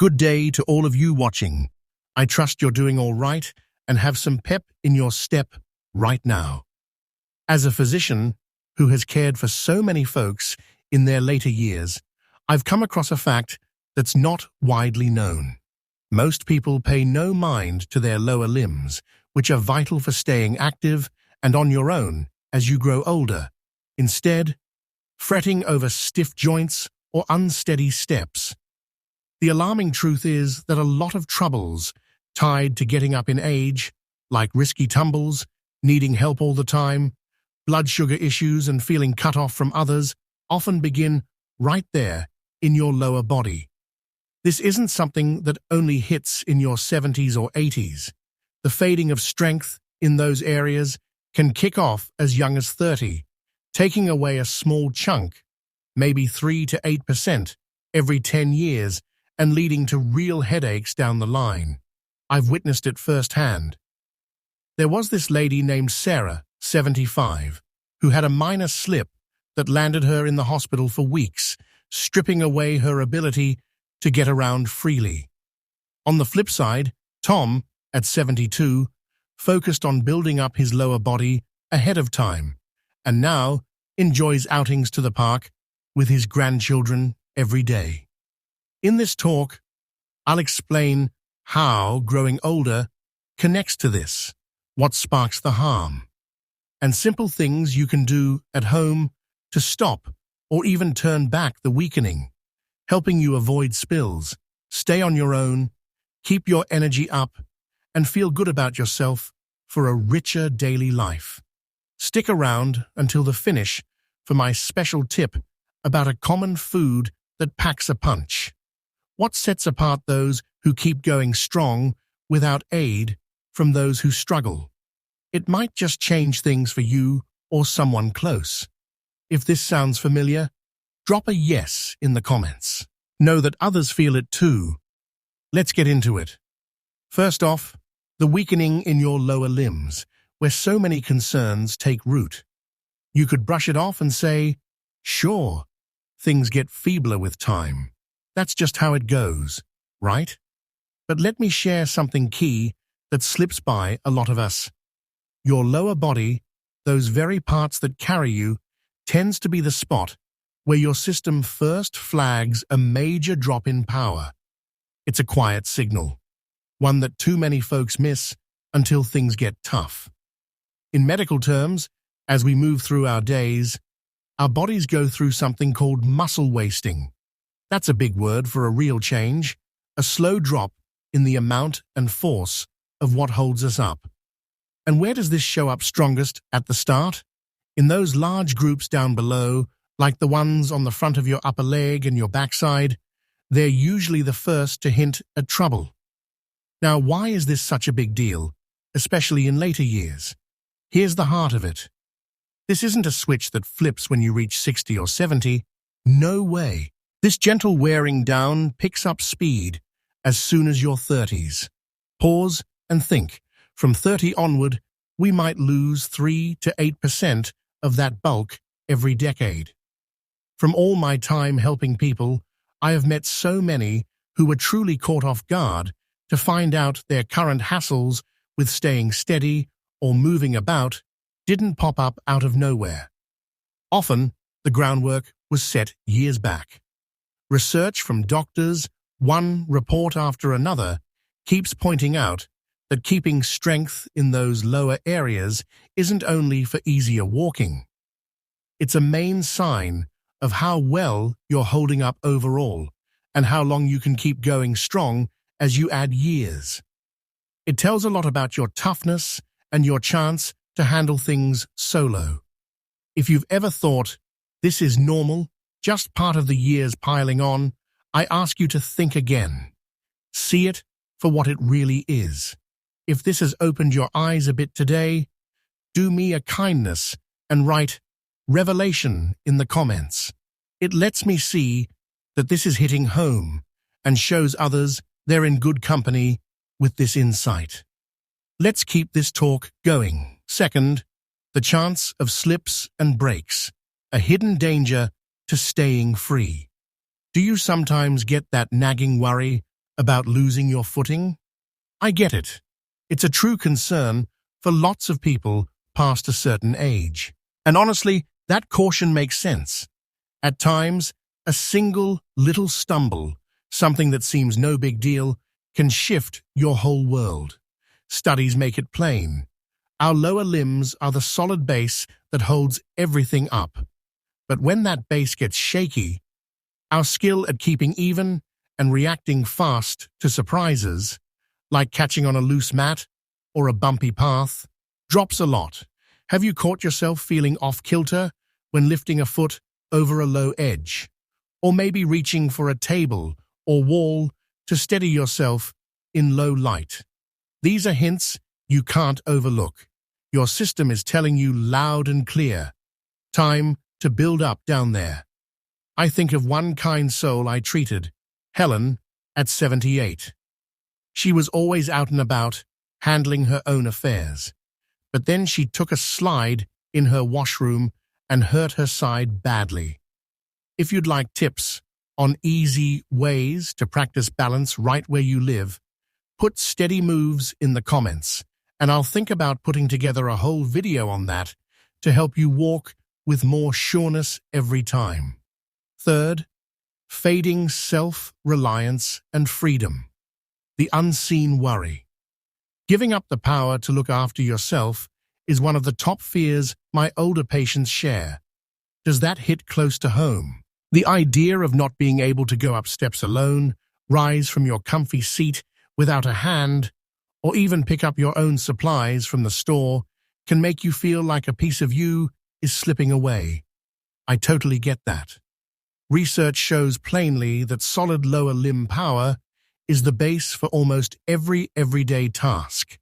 Good day to all of you watching. I trust you're doing all right and have some pep in your step right now. As a physician who has cared for so many folks in their later years, I've come across a fact that's not widely known. Most people pay no mind to their lower limbs, which are vital for staying active and on your own as you grow older. Instead, fretting over stiff joints or unsteady steps. The alarming truth is that a lot of troubles tied to getting up in age, like risky tumbles, needing help all the time, blood sugar issues and feeling cut off from others, often begin right there in your lower body. This isn't something that only hits in your 70s or 80s. The fading of strength in those areas can kick off as young as 30, taking away a small chunk, maybe 3 to 8% every 10 years, and leading to real headaches down the line. I've witnessed it firsthand. There was this lady named Sarah, 75, who had a minor slip that landed her in the hospital for weeks, stripping away her ability to get around freely. On the flip side, Tom, at 72, focused on building up his lower body ahead of time, and now enjoys outings to the park with his grandchildren every day. In this talk, I'll explain how growing older connects to this, what sparks the harm, and simple things you can do at home to stop or even turn back the weakening, helping you avoid spills, stay on your own, keep your energy up, and feel good about yourself for a richer daily life. Stick around until the finish for my special tip about a common food that packs a punch. What sets apart those who keep going strong without aid from those who struggle? It might just change things for you or someone close. If this sounds familiar, drop a yes in the comments. Know that others feel it too. Let's get into it. First off, the weakening in your lower limbs, where so many concerns take root. You could brush it off and say, sure, things get feebler with time. That's just how it goes, right? But let me share something key that slips by a lot of us. Your lower body, those very parts that carry you, tends to be the spot where your system first flags a major drop in power. It's a quiet signal, one that too many folks miss until things get tough. In medical terms, as we move through our days, our bodies go through something called muscle wasting. That's a big word for a real change, a slow drop in the amount and force of what holds us up. And where does this show up strongest at the start? In those large groups down below, like the ones on the front of your upper leg and your backside, they're usually the first to hint at trouble. Now, why is this such a big deal, especially in later years? Here's the heart of it. This isn't a switch that flips when you reach 60 or 70. No way. This gentle wearing down picks up speed as soon as your 30s. Pause and think. From 30 onward, we might lose 3 to 8% of that bulk every decade. From all my time helping people, I have met so many who were truly caught off guard to find out their current hassles with staying steady or moving about didn't pop up out of nowhere. Often, the groundwork was set years back. Research from doctors, one report after another, keeps pointing out that keeping strength in those lower areas isn't only for easier walking. It's a main sign of how well you're holding up overall and how long you can keep going strong as you add years. It tells a lot about your toughness and your chance to handle things solo. If you've ever thought, this is normal, just part of the years piling on, I ask you to think again. See it for what it really is. If this has opened your eyes a bit today, do me a kindness and write revelation in the comments. It lets me see that this is hitting home and shows others they're in good company with this insight. Let's keep this talk going. Second, the chance of slips and breaks, a hidden danger to staying free. Do you sometimes get that nagging worry about losing your footing? I get it. It's a true concern for lots of people past a certain age. And honestly, that caution makes sense. At times, a single little stumble, something that seems no big deal, can shift your whole world. Studies make it plain. Our lower limbs are the solid base that holds everything up. But when that base gets shaky, our skill at keeping even and reacting fast to surprises, like catching on a loose mat or a bumpy path, drops a lot. Have you caught yourself feeling off-kilter when lifting a foot over a low edge? Or maybe reaching for a table or wall to steady yourself in low light? These are hints you can't overlook. Your system is telling you loud and clear. Time to build up down there. I think of one kind soul I treated, Helen, at 78. She was always out and about, handling her own affairs. But then she took a slide in her washroom and hurt her side badly. If you'd like tips on easy ways to practice balance right where you live, put steady moves in the comments, and I'll think about putting together a whole video on that to help you walk with more sureness every time. Third, fading self-reliance and freedom. The unseen worry. Giving up the power to look after yourself is one of the top fears my older patients share. Does that hit close to home? The idea of not being able to go up steps alone, rise from your comfy seat without a hand, or even pick up your own supplies from the store can make you feel like a piece of you is slipping away. I totally get that. Research shows plainly that solid lower limb power is the base for almost every everyday task,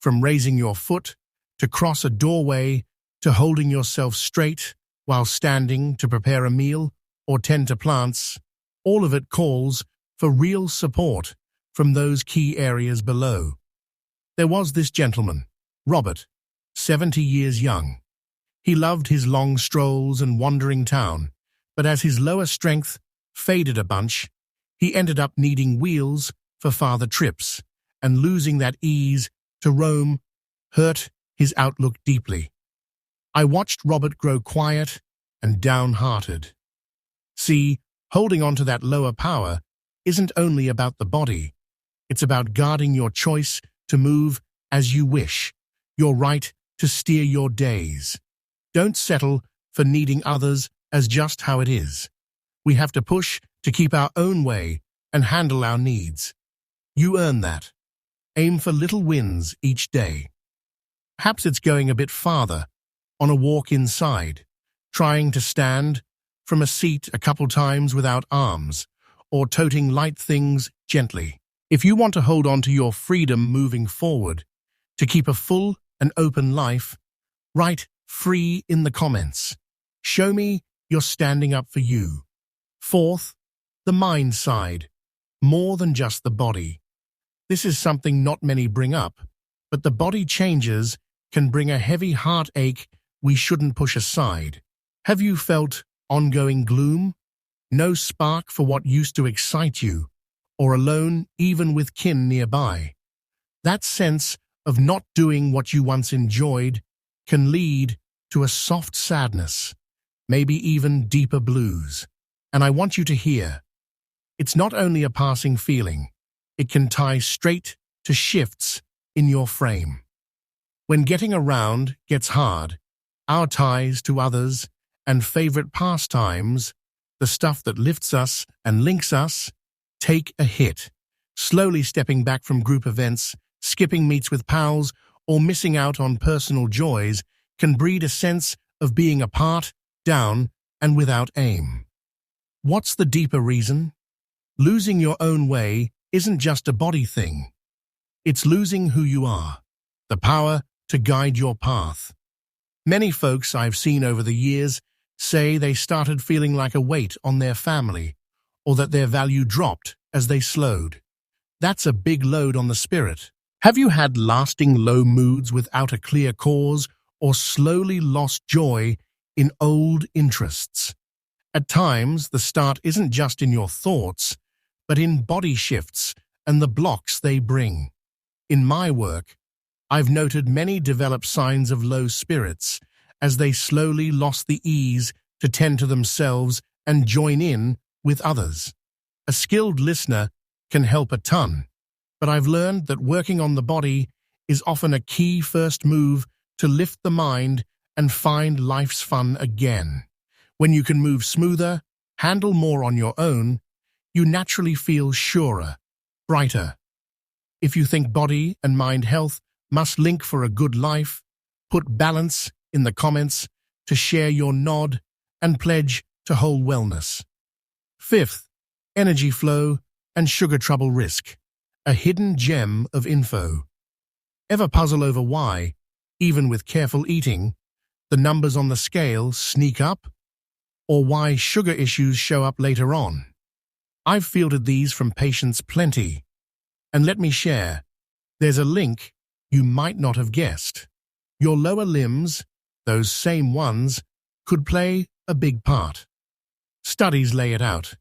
from raising your foot to cross a doorway to holding yourself straight while standing to prepare a meal or tend to plants. All of it calls for real support from those key areas below. There was this gentleman, Robert, 70 years young. He loved his long strolls and wandering town, but as his lower strength faded a bunch, he ended up needing wheels for farther trips, and losing that ease to roam hurt his outlook deeply. I watched Robert grow quiet and downhearted. See, holding on to that lower power isn't only about the body. It's about guarding your choice to move as you wish, your right to steer your days. Don't settle for needing others as just how it is. We have to push to keep our own way and handle our needs. You earn that. Aim for little wins each day. Perhaps it's going a bit farther, on a walk inside, trying to stand from a seat a couple times without arms, or toting light things gently. If you want to hold on to your freedom moving forward, to keep a full and open life, write free in the comments. Show me you're standing up for you. Fourth, the mind side. More than just the body. This is something not many bring up, but the body changes can bring a heavy heartache we shouldn't push aside. Have you felt ongoing gloom? No spark for what used to excite you, or alone even with kin nearby? That sense of not doing what you once enjoyed can lead to a soft sadness, maybe even deeper blues. And I want you to hear, it's not only a passing feeling, it can tie straight to shifts in your frame. When getting around gets hard, our ties to others and favorite pastimes, the stuff that lifts us and links us, take a hit. Slowly stepping back from group events, skipping meets with pals, or missing out on personal joys can breed a sense of being apart, down, and without aim. What's the deeper reason? Losing your own way isn't just a body thing. It's losing who you are, the power to guide your path. Many folks I've seen over the years say they started feeling like a weight on their family, or that their value dropped as they slowed. That's a big load on the spirit. Have you had lasting low moods without a clear cause, or slowly lost joy in old interests? At times, the start isn't just in your thoughts, but in body shifts and the blocks they bring. In my work, I've noted many develop signs of low spirits as they slowly lost the ease to tend to themselves and join in with others. A skilled listener can help a ton, but I've learned that working on the body is often a key first move to lift the mind and find life's fun again. When you can move smoother, handle more on your own, you naturally feel surer, brighter. If you think body and mind health must link for a good life, put balance in the comments to share your nod and pledge to whole wellness. Fifth, energy flow and sugar trouble risk, a hidden gem of info. Ever puzzle over why, even with careful eating, the numbers on the scale sneak up? Or why sugar issues show up later on? I've fielded these from patients plenty. And let me share, there's a link you might not have guessed. Your lower limbs, those same ones, could play a big part. Studies lay it out.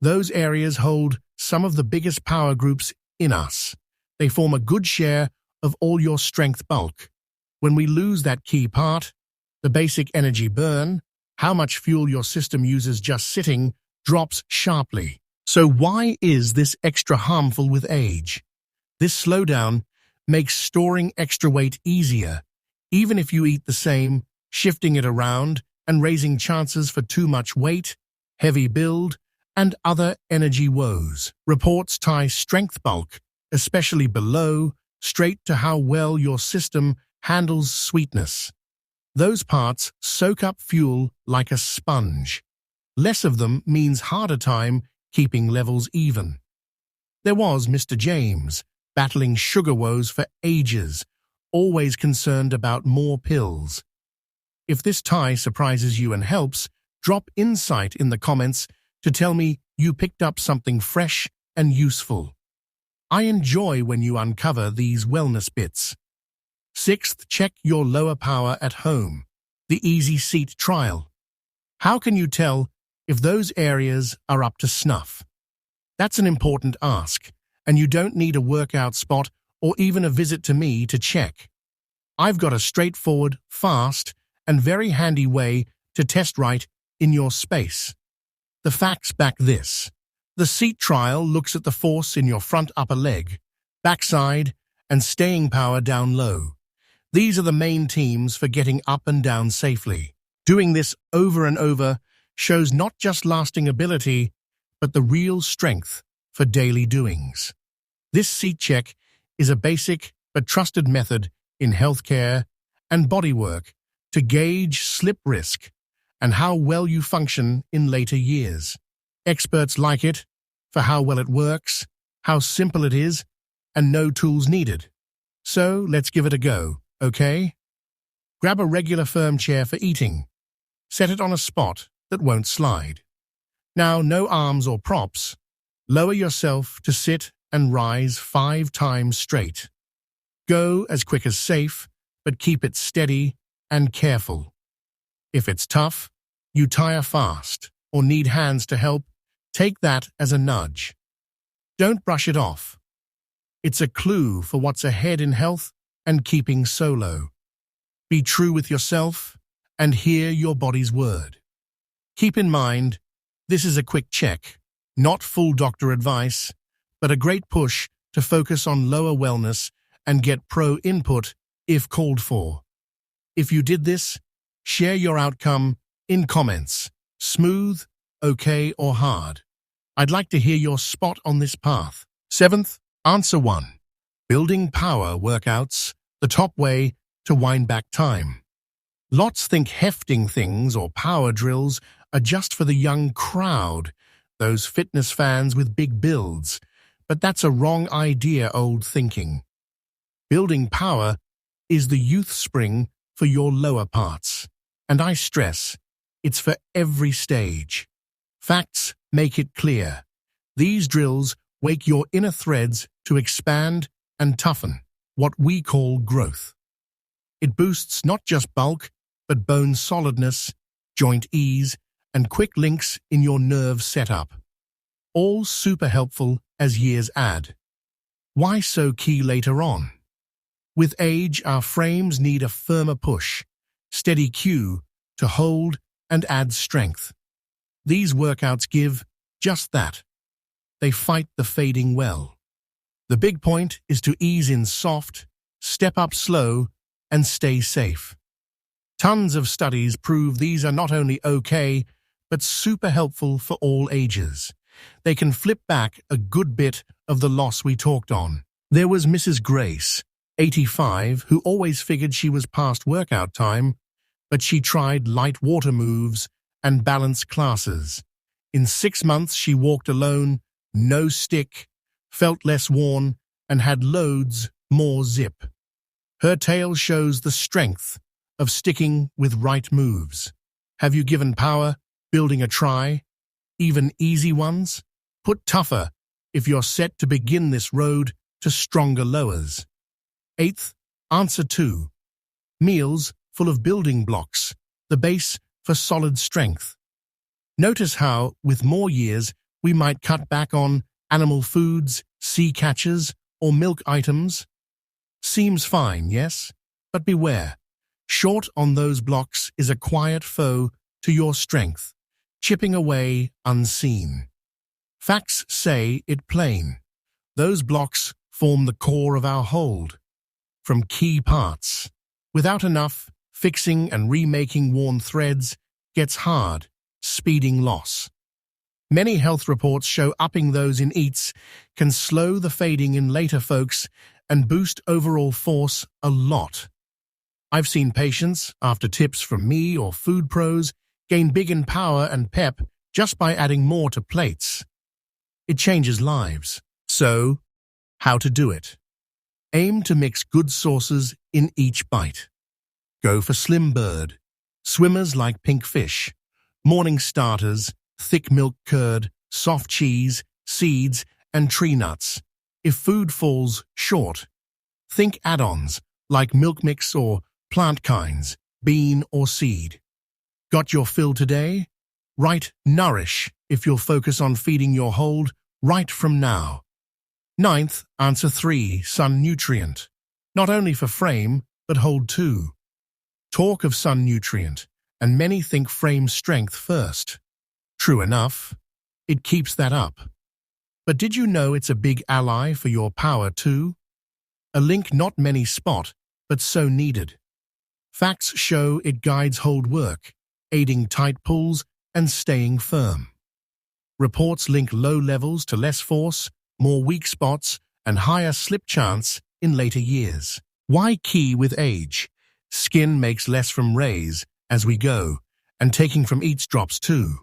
Those areas hold some of the biggest power groups in us. They form a good share of all your strength bulk. When we lose that key part, the basic energy burn, how much fuel your system uses just sitting, drops sharply. So why is this extra harmful with age? This slowdown makes storing extra weight easier, even if you eat the same, shifting it around and raising chances for too much weight, heavy build, and other energy woes. Reports tie strength bulk, especially below, straight to how well your system handles sweetness. Those parts soak up fuel like a sponge. Less of them means harder time keeping levels even. There was Mr. James, battling sugar woes for ages, always concerned about more pills. If this tie surprises you and helps, drop insight in the comments to tell me you picked up something fresh and useful. I enjoy when you uncover these wellness bits. Sixth, check your lower power at home. The easy seat trial. How can you tell if those areas are up to snuff? That's an important ask, and you don't need a workout spot or even a visit to me to check. I've got a straightforward, fast, and very handy way to test right in your space. The facts back this. The seat trial looks at the force in your front upper leg, backside, and staying power down low. These are the main teams for getting up and down safely. Doing this over and over shows not just lasting ability, but the real strength for daily doings. This seat check is a basic but trusted method in healthcare and bodywork to gauge slip risk and how well you function in later years. Experts like it for how well it works, how simple it is, and no tools needed. So let's give it a go, okay? Grab a regular firm chair for eating. Set it on a spot that won't slide. Now, no arms or props. Lower yourself to sit and rise 5 times straight. Go as quick as safe, but keep it steady and careful. If it's tough, you tire fast, or need hands to help, take that as a nudge. Don't brush it off. It's a clue for what's ahead in health and keeping solo. Be true with yourself and hear your body's word. Keep in mind, this is a quick check, not full doctor advice, but a great push to focus on lower wellness and get pro input if called for. If you did this, share your outcome in comments, smooth, okay, or hard. I'd like to hear your spot on this path. 7th, answer 1. Building power workouts, the top way to wind back time. Lots think hefting things or power drills are just for the young crowd, those fitness fans with big builds. But that's a wrong idea, old thinking. Building power is the youth spring for your lower parts. And I stress, it's for every stage. Facts make it clear. These drills wake your inner threads to expand and toughen, what we call growth. It boosts not just bulk, but bone solidness, joint ease, and quick links in your nerve setup. All super helpful as years add. Why so key later on? With age, our frames need a firmer push, steady cue to hold and add strength. These workouts give just that. They fight the fading well. The big point is to ease in soft, step up slow, and stay safe. Tons of studies prove these are not only okay, but super helpful for all ages. They can flip back a good bit of the loss we talked on. There was Mrs. Grace, 85, who always figured she was past workout time, but she tried light water moves and balance classes. In 6 months, she walked alone, no stick, felt less worn, and had loads more zip. Her tale shows the strength of sticking with right moves. Have you given power building a try? Even easy ones? Put tougher if you're set to begin this road to stronger lowers. 8th, answer 2. Meals full of building blocks, the base for solid strength. Notice how, with more years, we might cut back on animal foods, sea catchers, or milk items. Seems fine, yes? But beware. Short on those blocks is a quiet foe to your strength, chipping away unseen. Facts say it plain. Those blocks form the core of our hold. From key parts. Without enough, fixing and remaking worn threads gets hard, speeding loss. Many health reports show upping those in eats can slow the fading in later folks and boost overall force a lot. I've seen patients, after tips from me or food pros, gain big in power and pep just by adding more to plates. It changes lives. So, how to do it? Aim to mix good sauces in each bite. Go for slim bird. Swimmers like pink fish. Morning starters, thick milk curd, soft cheese, seeds, and tree nuts. If food falls short, think add-ons like milk mix or plant kinds, bean or seed. Got your fill today? Write nourish if you'll focus on feeding your hold right from now. 9th, answer 3, sun nutrient. Not only for frame, but hold too. Talk of sun nutrient, and many think frame strength first. True enough, it keeps that up. But did you know it's a big ally for your power too? A link not many spot, but so needed. Facts show it guides hold work, aiding tight pulls and staying firm. Reports link low levels to less force, more weak spots, and higher slip chance in later years. Why key with age? Skin makes less from raise as we go, and taking from each drops too.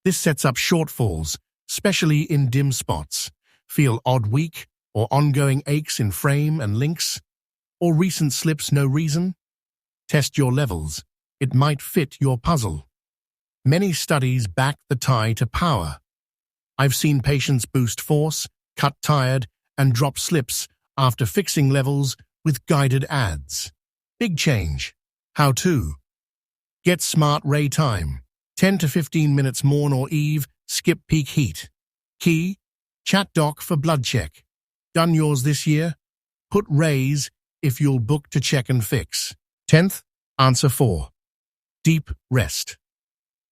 This sets up shortfalls, especially in dim spots. Feel odd weak or ongoing aches in frame and links? Or recent slips no reason? Test your levels. It might fit your puzzle. Many studies back the tie to power. I've seen patients boost force, cut tired, and drop slips after fixing levels with guided ads. Big change. How to? Get smart ray time. 10 to 15 minutes morn or eve, skip peak heat. Key, chat doc for blood check. Done yours this year? Put rays if you'll book to check and fix. 10th, answer 4. Deep rest.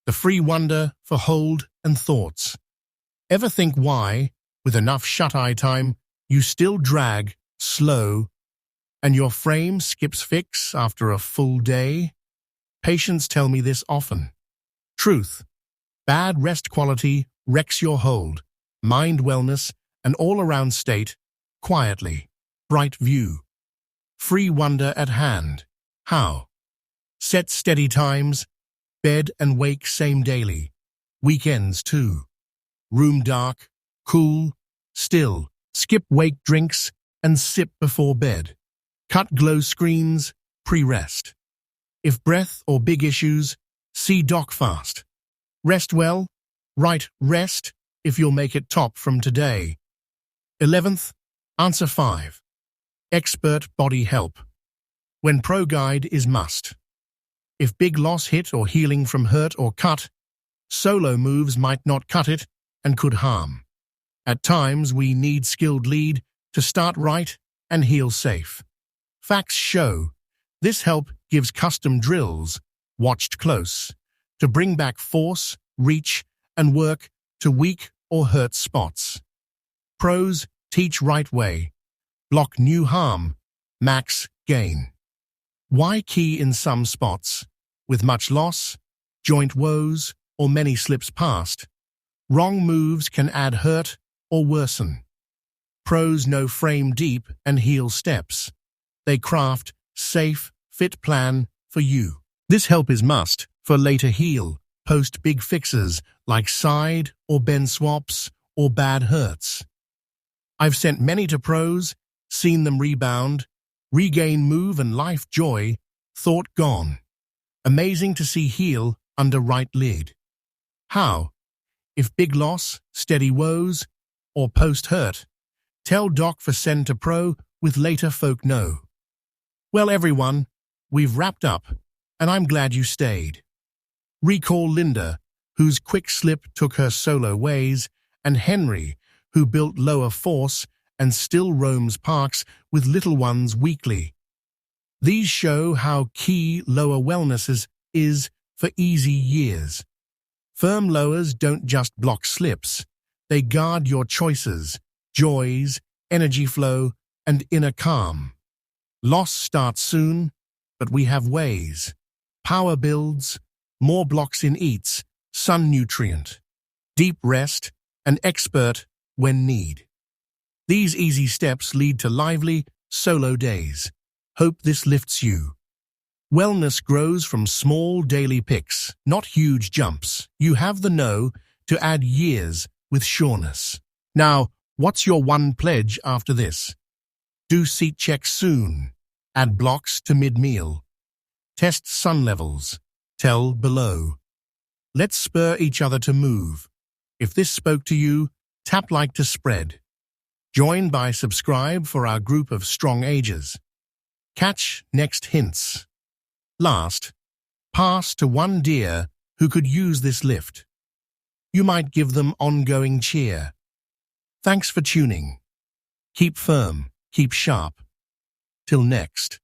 The free wonder for hold and thoughts. Ever think why, with enough shut-eye time, you still drag, slow, and your frame skips fix after a full day? Patients tell me this often. Truth. Bad rest quality wrecks your hold, mind wellness, and all-around state, quietly. Bright view. Free wonder at hand. How? Set steady times, bed and wake same daily, weekends too. Room dark, cool, still, skip wake drinks and sip before bed. Cut glow screens, pre-rest. If breath or big issues, see doc fast. Rest well, write rest if you'll make it top from today. 11th, answer 5. Expert body help. When pro guide is must. If big loss hit or healing from hurt or cut, solo moves might not cut it and could harm. At times we need skilled lead to start right and heal safe. Facts show this help gives custom drills, watched close, to bring back force, reach, and work to weak or hurt spots. Pros teach right way, block new harm, max gain. Why key in some spots, with much loss, joint woes, or many slips past? Wrong moves can add hurt or worsen. Pros know frame deep and heal steps. They craft safe, fit plan for you. This help is must for later heal, post big fixes like side or bend swaps or bad hurts. I've sent many to pros, seen them rebound, regain move and life joy, thought gone. Amazing to see heal under right lid. How? If big loss, steady woes, or post hurt, tell doc for send to pro with later folk know. Well everyone, we've wrapped up, and I'm glad you stayed. Recall Linda, whose quick slip took her solo ways, and Henry, who built lower force and still roams parks with little ones weekly. These show how key lower wellness is for easy years. Firm lowers don't just block slips, they guard your choices, joys, energy flow, and inner calm. Loss starts soon, but we have ways. Power builds, more blocks in eats, sun nutrient, deep rest, and expert when need. These easy steps lead to lively, solo days. Hope this lifts you. Wellness grows from small daily picks, not huge jumps. You have the know to add years with sureness. Now, what's your one pledge after this? Do seat checks soon. Add blocks to mid-meal. Test sun levels. Tell below. Let's spur each other to move. If this spoke to you, tap like to spread. Join by subscribe for our group of strong ages. Catch next hints. Last, pass to one dear who could use this lift. You might give them ongoing cheer. Thanks for tuning. Keep firm, keep sharp. Till next.